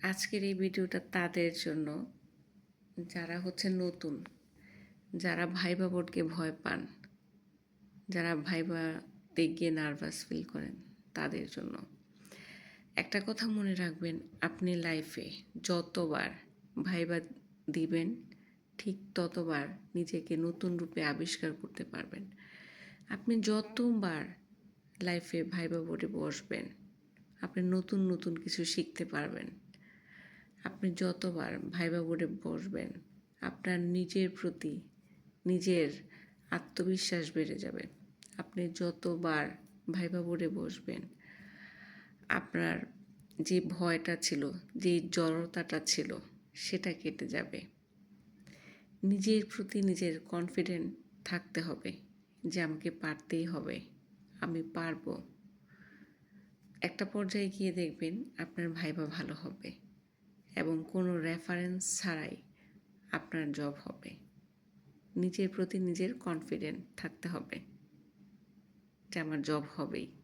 আজকের এই ভিডিওটা তাদের জন্য যারা হচ্ছে নতুন, যারা ভাইবা বোর্ডকে ভয় পান, যারা ভাইবাতে গিয়ে নার্ভাস ফিল করেন, তাদের জন্য। একটা কথা মনে রাখবেন, আপনি লাইফে যতবার ভাইবা দিবেন ঠিক ততবার নিজেকে নতুন রূপে আবিষ্কার করতে পারবেন। আপনি যতবার লাইফে ভাইবা বোর্ডে বসবেন আপনি নতুন নতুন কিছু শিখতে পারবেন। আপনি যতবার ভাইবা বোর্ডে বসবেন আপনার নিজের প্রতি নিজের আত্মবিশ্বাস বেড়ে যাবে। আপনি যতবার ভাইবা বোর্ডে বসবেন আপনার যে ভয়টা ছিল, যে জড়তাটা ছিল সেটা কেটে যাবে। নিজের প্রতি নিজের কনফিডেন্ট থাকতে হবে যে আমাকে পারতেই হবে, আমি পারবো। একটা পর্যায়ে গিয়ে দেখবেন আপনার ভাইবা ভালো হবে এবং কোনো রেফারেন্স ছাড়াই আপনার জব হবে। নিজের প্রতি নিজের কনফিডেন্ট থাকতে হবে যে আমার জব হবেই।